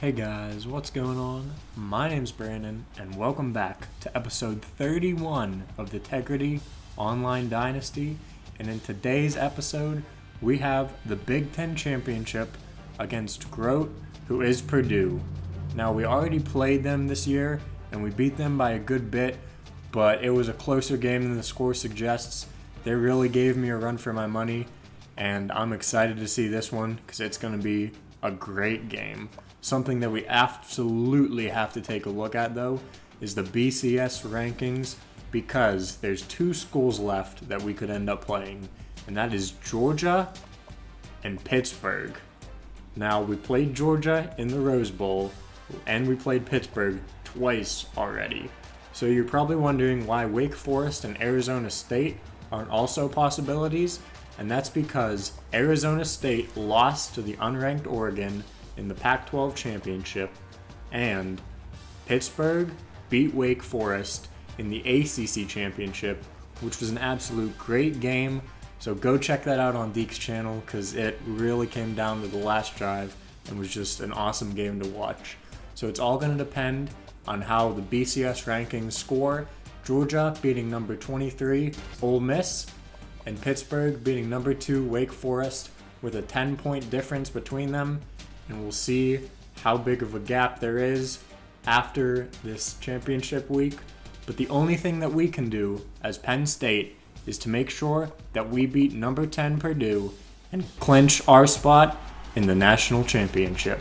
Hey guys, what's going on? My name's Brandon, and welcome back to episode 31 of the Tegrity Online Dynasty. And in today's episode, we have the Big Ten Championship against Grote, who is Purdue. Now, we already played them this year, and we beat them by a good bit, but it was a closer game than the score suggests. They really gave me a run for my money, and I'm excited to see this one because it's going to be a great game. Something that we absolutely have to take a look at, though, is the BCS rankings, because there's two schools left that we could end up playing, and that is Georgia and Pittsburgh. Now, we played Georgia in the Rose Bowl, and we played Pittsburgh twice already. So you're probably wondering why Wake Forest and Arizona State aren't also possibilities, and that's because Arizona State lost to the unranked Oregon in the Pac-12 championship, and Pittsburgh beat Wake Forest in the ACC championship, which was an absolute great game. So go check that out on Deke's channel, because it really came down to the last drive and was just an awesome game to watch. So it's all going to depend on how the BCS rankings score. Georgia beating number 23 Ole Miss, and Pittsburgh beating number 2 Wake Forest, with a 10-point difference between them. And we'll see how big of a gap there is after this championship week. But the only thing that we can do as Penn State is to make sure that we beat number 10 Purdue and clinch our spot in the national championship.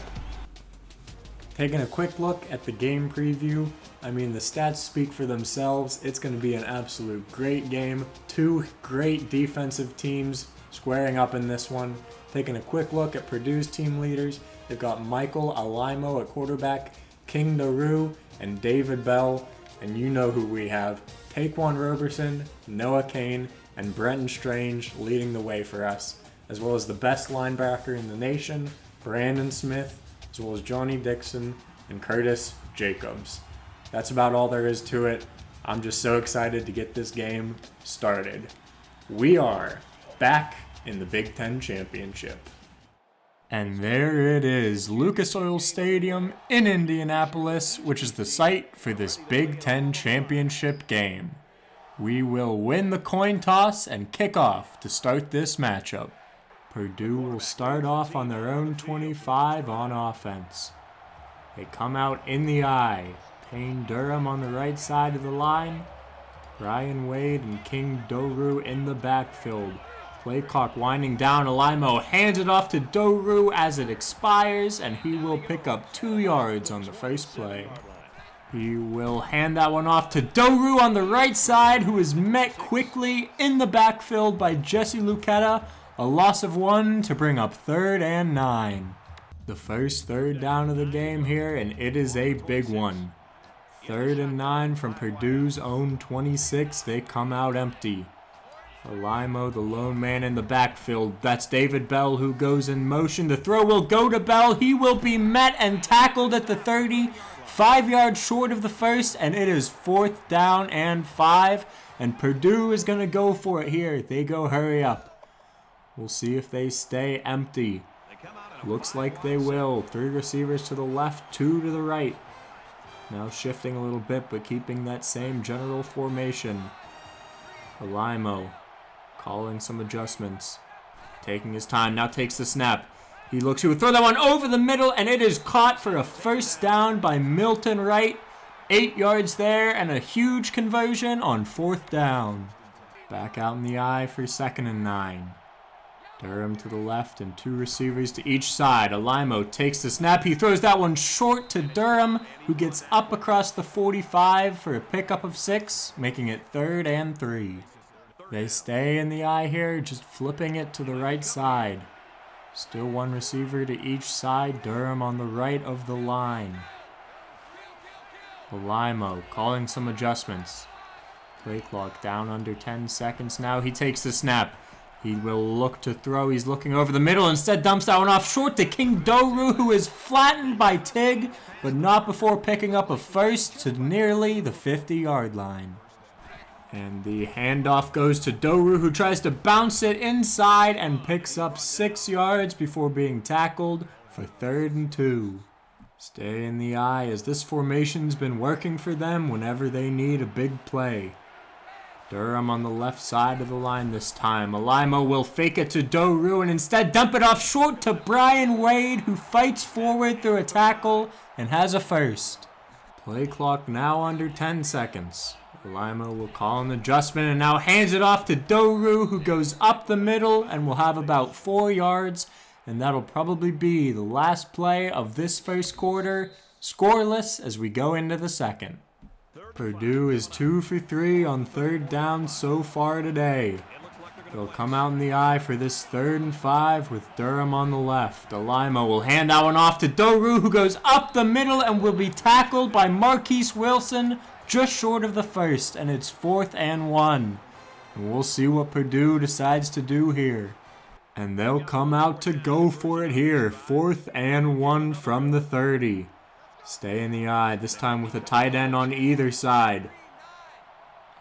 Taking a quick look at the game preview, the stats speak for themselves. It's going to be an absolute great game. Two great defensive teams squaring up in this one. Taking a quick look at Purdue's team leaders, they've got Michael Alaimo at quarterback, King Doru, and David Bell. And you know who we have: Taquan Roberson, Noah Kane, and Brenton Strange leading the way for us, as well as the best linebacker in the nation, Brandon Smith, as well as Johnny Dixon and Curtis Jacobs. That's about all there is to it. I'm just so excited to get this game started. We are back in the Big Ten Championship. And there it is, Lucas Oil Stadium in Indianapolis, which is the site for this Big Ten Championship game. We will win the coin toss and kick off to start this matchup. Purdue will start off on their own 25 on offense. They come out in the eye. Payne Durham on the right side of the line. Ryan Wade and King Doru in the backfield. Play clock winding down. Alaimo hands it off to Doru as it expires, and he will pick up 2 yards on the first play. He will hand that one off to Doru on the right side, who is met quickly in the backfield by Jesse Lucetta. A loss of 1 to bring up 3rd and 9. The first third down of the game here, and it is a big one. 3rd and 9 from Purdue's own 26. They come out empty. Alaimo, the lone man in the backfield. That's David Bell, who goes in motion. The throw will go to Bell. He will be met and tackled at the 30. 5 yards short of the first, and it is 4th down and 5. And Purdue is going to go for it here. They go hurry up. We'll see if they stay empty. Looks like they will. 3 receivers to the left, 2 to the right. Now shifting a little bit, but keeping that same general formation. Alaimo calling some adjustments. Taking his time, now takes the snap. He looks to throw that one over the middle, and it is caught for a first down by Milton Wright. 8 yards there, and a huge conversion on 4th down. Back out in the eye for 2nd and 9. Durham to the left and 2 receivers to each side. Alaimo takes the snap. He throws that one short to Durham, who gets up across the 45 for a pickup of 6, making it 3rd and 3. They stay in the eye here, just flipping it to the right side. Still 1 receiver to each side. Durham on the right of the line. Alaimo calling some adjustments. Play clock down under 10 seconds now. He takes the snap. He will look to throw. He's looking over the middle. Instead dumps that one off short to King Doru, who is flattened by Tig, but not before picking up a first to nearly the 50-yard line. And the handoff goes to Doru, who tries to bounce it inside and picks up 6 yards before being tackled for 3rd and 2. Stay in the eye as this formation's been working for them whenever they need a big play. Durham on the left side of the line this time. Alimo will fake it to Doru and instead dump it off short to Brian Wade, who fights forward through a tackle and has a first. Play clock now under 10 seconds. Alimo will call an adjustment and now hands it off to Doru, who goes up the middle and will have about 4 yards. And that'll probably be the last play of this first quarter, scoreless as we go into the second. Purdue is 2 for 3 on third down so far today. They'll come out in the eye for this 3rd and 5 with Durham on the left. Alimo will hand that one off to Doru, who goes up the middle and will be tackled by Marquise Wilson just short of the first, and it's 4th and 1. And we'll see what Purdue decides to do here. And they'll come out to go for it here. 4th and 1 from the 30. Stay in the eye, this time with a tight end on either side.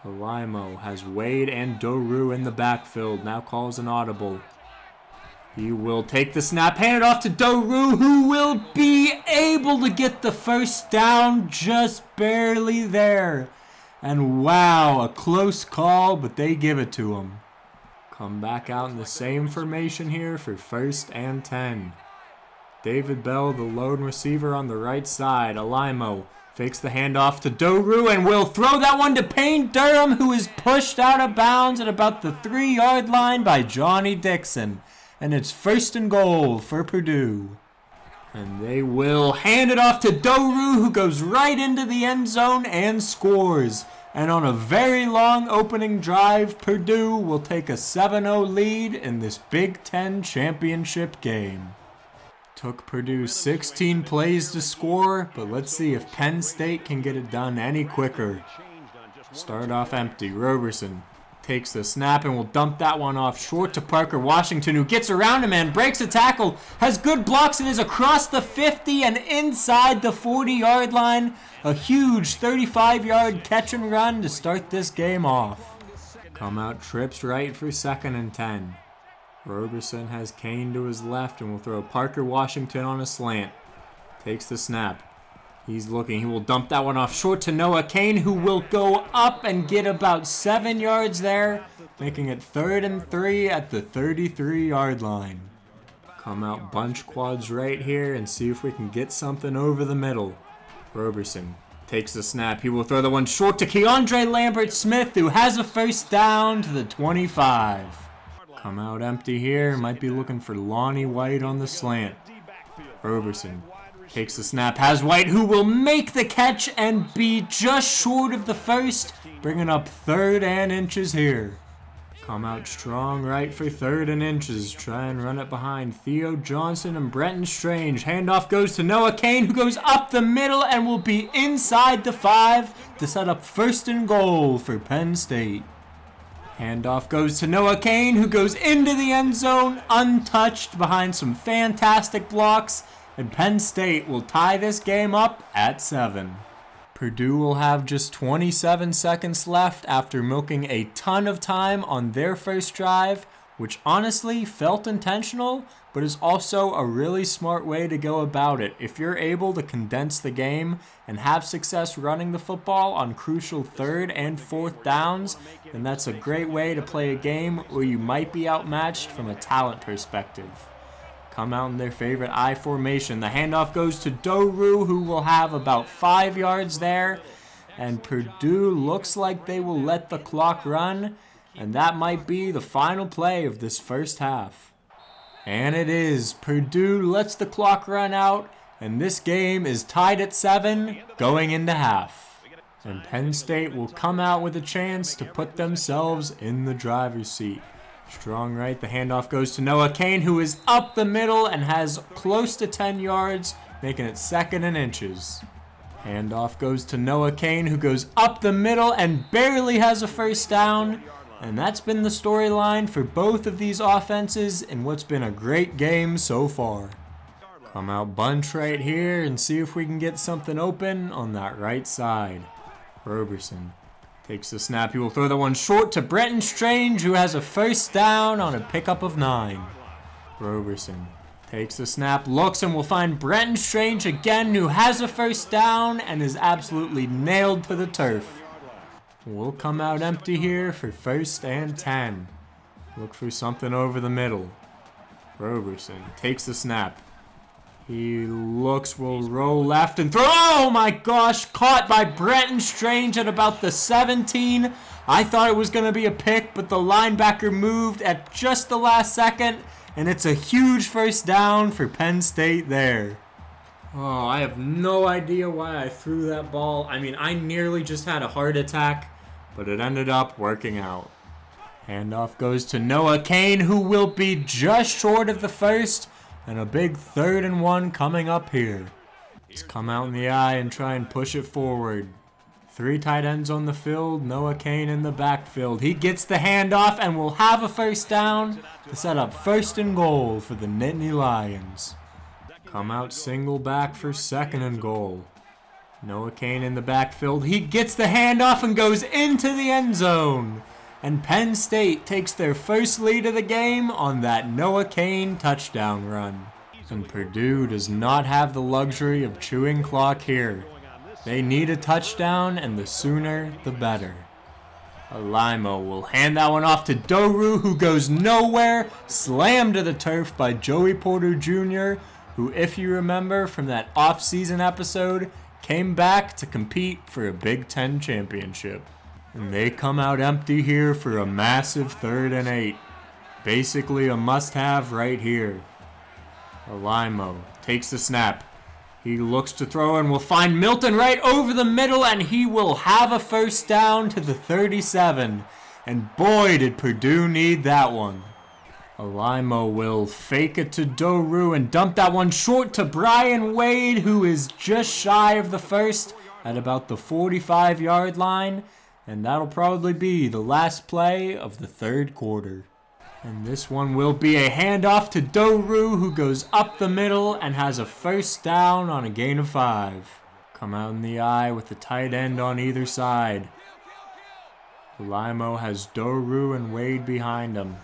Alimo has Wade and Doru in the backfield. Now calls an audible. He will take the snap, hand it off to Doru, who will be able to get the first down, just barely there. And wow, a close call, but they give it to him. Come back out in the same formation here for 1st and 10. David Bell, the lone receiver on the right side. Alimo fakes the handoff to Doru and will throw that one to Payne Durham, who is pushed out of bounds at about the 3-yard line by Johnny Dixon. And it's 1st and goal for Purdue. And they will hand it off to Doru, who goes right into the end zone and scores. And on a very long opening drive, Purdue will take a 7-0 lead in this Big Ten championship game. Took Purdue 16 plays to score, but let's see if Penn State can get it done any quicker. Start off empty. Roberson takes the snap and will dump that one off short to Parker Washington, who gets around him and breaks a tackle, has good blocks and is across the 50 and inside the 40-yard line. A huge 35-yard catch and run to start this game off. Come out trips right for 2nd and 10. Roberson has Kane to his left and will throw Parker Washington on a slant. Takes the snap. He's looking. He will dump that one off short to Noah Kane, who will go up and get about 7 yards there, making it 3rd and 3 at the 33-yard line. Come out bunch quads right here and see if we can get something over the middle. Roberson takes the snap. He will throw the one short to Keandre Lambert-Smith, who has a first down to the 25. Come out empty here. Might be looking for Lonnie White on the slant. Roberson takes the snap, has White, who will make the catch and be just short of the first, bringing up 3rd and inches here. Come out strong right for 3rd and inches. Try and run it behind Theo Johnson and Brenton Strange. Handoff goes to Noah Kane, who goes up the middle and will be inside the 5 to set up 1st and goal for Penn State. Handoff goes to Noah Kane, who goes into the end zone untouched behind some fantastic blocks. And Penn State will tie this game up at 7. Purdue will have just 27 seconds left after milking a ton of time on their first drive, which honestly felt intentional, but is also a really smart way to go about it. If you're able to condense the game and have success running the football on crucial 3rd and 4th downs, then that's a great way to play a game where you might be outmatched from a talent perspective. Come out in their favorite I formation. The handoff goes to Doru, who will have about 5 yards there. And Purdue looks like they will let the clock run. And that might be the final play of this first half. And it is. Purdue lets the clock run out. And this game is tied at 7 going into half. And Penn State will come out with a chance to put themselves in the driver's seat. Strong right, the handoff goes to Noah Kane, who is up the middle and has close to 10 yards, making it 2nd and inches. Handoff goes to Noah Kane, who goes up the middle and barely has a first down. And that's been the storyline for both of these offenses in what's been a great game so far. Come out bunch right here and see if we can get something open on that right side. Roberson takes the snap. He will throw the one short to Brenton Strange, who has a first down on a pickup of 9. Roberson Takes the snap, looks, and will find Brenton Strange again, who has a first down and is absolutely nailed to the turf. We'll come out empty here for 1st and 10. Look for something over the middle. Roberson takes the snap. He looks, will roll left and throw. Oh my gosh, caught by Brenton Strange at about the 17. I thought it was going to be a pick, but the linebacker moved at just the last second, and it's a huge first down for Penn State there. Oh, I have no idea why I threw that ball. I mean, I nearly just had a heart attack, but it ended up working out. Handoff goes to Noah Kane, who will be just short of the first, and a big 3rd and 1 coming up here. Let's come out in the eye and try and push it forward. 3 tight ends on the field, Noah Kane in the backfield. He gets the handoff and will have a first down to set up 1st and goal for the Nittany Lions. Come out single back for 2nd and goal. Noah Kane in the backfield. He gets the handoff and goes into the end zone. And Penn State takes their first lead of the game on that Noah Kane touchdown run. And Purdue does not have the luxury of chewing clock here. They need a touchdown, and the sooner the better. Alimo will hand that one off to Doru, who goes nowhere, slammed to the turf by Joey Porter Jr., who, if you remember from that off-season episode, came back to compete for a Big Ten championship. And they come out empty here for a massive 3rd and 8. Basically a must-have right here. Alimo takes the snap. He looks to throw and will find Milton right over the middle, and he will have a first down to the 37. And boy, did Purdue need that one. Alimo will fake it to Doru and dump that one short to Brian Wade, who is just shy of the first at about the 45-yard line. And that'll probably be the last play of the 3rd quarter. And this one will be a handoff to Doru, who goes up the middle and has a first down on a gain of 5. Come out in the eye with the tight end on either side. Alimo has Doru and Wade behind him.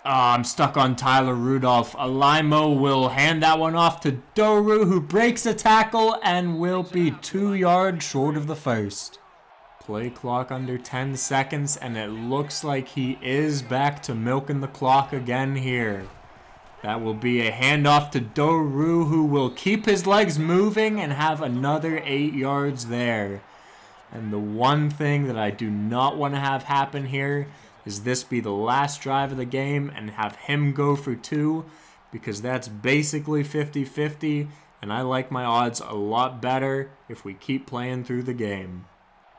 I'm stuck on Tyler Rudolph. Alimo will hand that one off to Doru, who breaks a tackle and will be 2 yards short of the first. Play clock under 10 seconds, and it looks like he is back to milking the clock again here. That will be a handoff to Doru, who will keep his legs moving and have another 8 yards there. And the one thing that I do not want to have happen here is this be the last drive of the game and have him go for 2, because that's basically 50-50, and I like my odds a lot better if we keep playing through the game.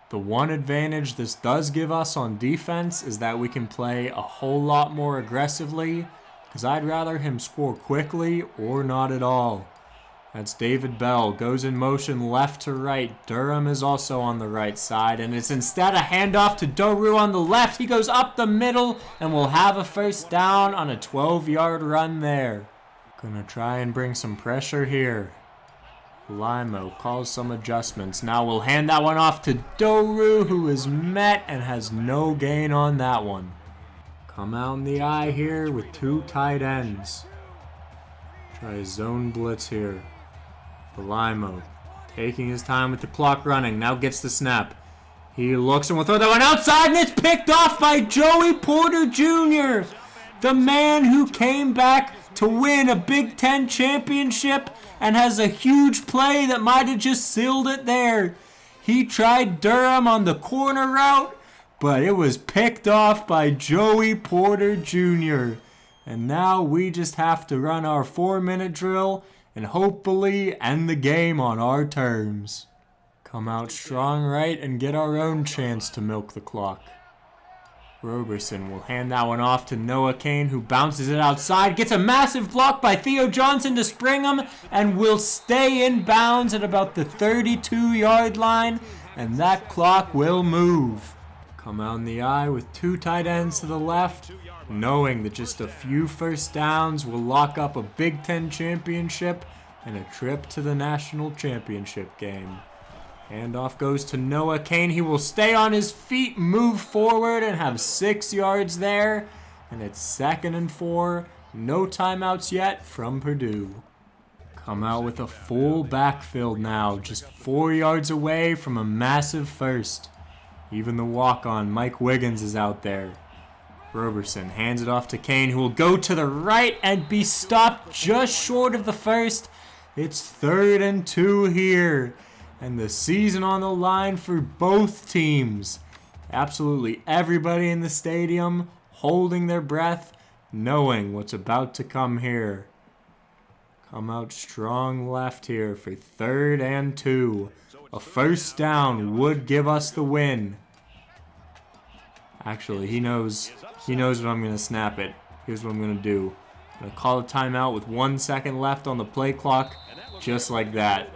The one advantage this does give us on defense is that we can play a whole lot more aggressively, because I'd rather him score quickly or not at all. That's David Bell, goes in motion left to right. Durham is also on the right side, and it's instead a handoff to Doru on the left. He goes up the middle and will have a first down on a 12-yard run there. Gonna try and bring some pressure here. Limo calls some adjustments. Now we'll hand that one off to Doru, who is met and has no gain on that one. Come out in the eye here with 2 tight ends. Try a zone blitz here. Limo taking his time with the clock running. Now gets the snap. He looks and will throw that one outside, and it's picked off by Joey Porter Jr., the man who came back to win a Big Ten championship and has a huge play that might have just sealed it there. He tried Durham on the corner route, but it was picked off by Joey Porter Jr. And now we just have to run our 4-minute drill and hopefully end the game on our terms. Come out strong right and get our own chance to milk the clock. Roberson will hand that one off to Noah Kane, who bounces it outside, gets a massive block by Theo Johnson to spring him, and will stay in bounds at about the 32-yard line, and that clock will move. Come out in the eye with 2 tight ends to the left, knowing that just a few first downs will lock up a Big Ten championship and a trip to the national championship game. Handoff goes to Noah Kane. He will stay on his feet, move forward, and have 6 yards there. And it's 2nd and 4 No timeouts yet from Purdue. Come out with a full backfield now, just 4 yards away from a massive first. Even the walk-on Mike Wiggins is out there. Roberson hands it off to Kane, who will go to the right and be stopped just short of the first. It's 3rd and 2 here, and the season on the line for both teams. Absolutely everybody in the stadium holding their breath, knowing what's about to come here. Come out strong left here for 3rd and 2. A first down would give us the win. Actually, he knows what I'm going to snap it. Here's what I'm going to do. I'm going to call a timeout with 1 second left on the play clock, just like that.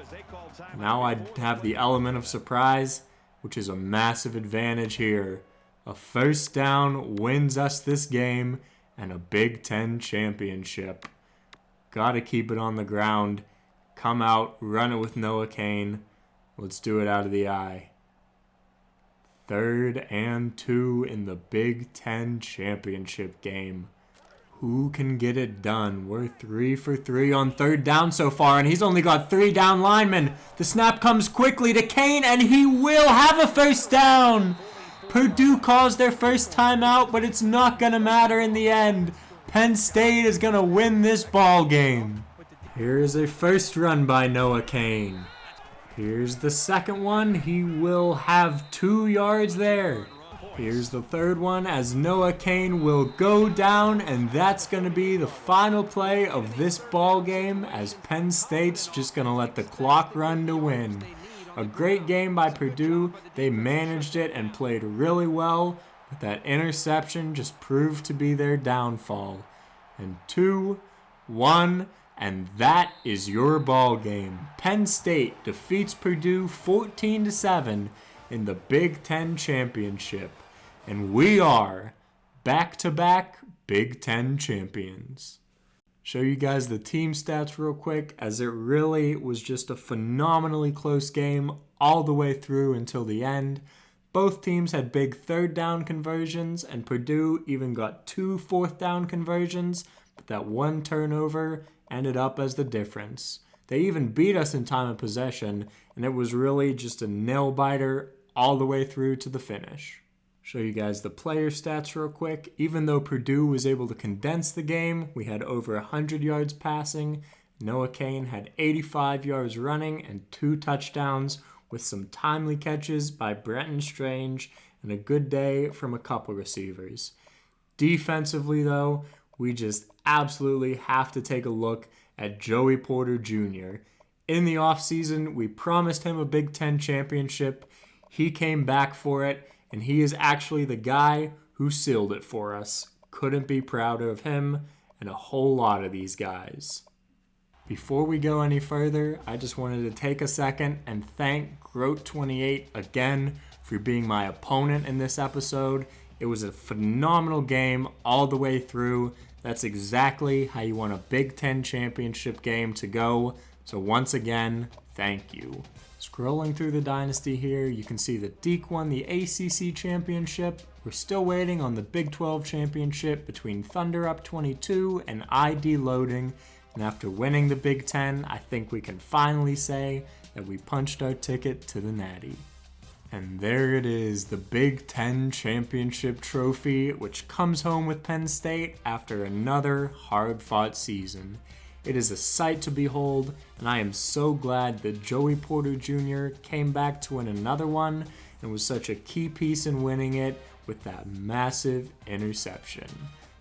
Now I have the element of surprise, which is a massive advantage here. A first down wins us this game and a Big Ten championship. Gotta keep it on the ground. Come out, run it with Noah Kane. Let's do it out of the eye. 3rd and 2 in the Big Ten championship game. Who can get it done? We're 3 for 3 on 3rd down so far, and he's only got 3 down linemen. The snap comes quickly to Kane, and he will have a first down. Purdue calls their first timeout, but it's not going to matter in the end. Penn State is going to win this ball game. Here is a first run by Noah Kane. Here's the second one. He will have 2 yards there. Here's the third one as Noah Kane will go down, and that's going to be the final play of this ball game as Penn State's just going to let the clock run to win. A great game by Purdue. They managed it and played really well, but that interception just proved to be their downfall. And 2-1, and that is your ball game. Penn State defeats Purdue 14-7 in the Big Ten championship. And we are back-to-back Big Ten champions. Show you guys the team stats real quick, as it really was just a phenomenally close game all the way through until the end. Both teams had big 3rd down conversions, and Purdue even got 2 4th down conversions, but that 1 turnover ended up as the difference. They even beat us in time of possession, and it was really just a nail-biter all the way through to the finish. Show you guys the player stats real quick. Even though Purdue was able to condense the game, we had over 100 yards passing. Noah Kane had 85 yards running and 2 touchdowns with some timely catches by Brenton Strange and a good day from a couple receivers. Defensively, though, we just absolutely have to take a look at Joey Porter Jr. In the offseason, we promised him a Big Ten championship. He came back for it, and he is actually the guy who sealed it for us. Couldn't be prouder of him and a whole lot of these guys. Before we go any further, I just wanted to take a second and thank Groat28 again for being my opponent in this episode. It was a phenomenal game all the way through. That's exactly how you want a Big Ten championship game to go. So once again, thank you. Scrolling through the Dynasty here, you can see that Deke won the ACC championship. We're still waiting on the Big 12 championship between Thunder Up 22 and ID Loading. And after winning the Big Ten, I think we can finally say that we punched our ticket to the Natty. And there it is, the Big Ten championship trophy, which comes home with Penn State after another hard-fought season. It is a sight to behold, and I am so glad that Joey Porter Jr. came back to win another one and was such a key piece in winning it with that massive interception.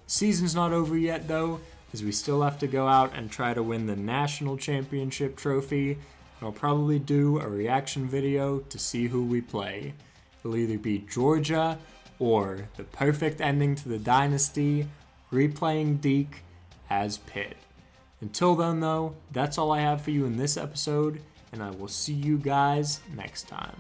Season's not over yet though, as we still have to go out and try to win the national championship trophy. I'll probably do a reaction video to see who we play. It'll either be Georgia or the perfect ending to the Dynasty, replaying Deke as Pitt. Until then though, that's all I have for you in this episode, and I will see you guys next time.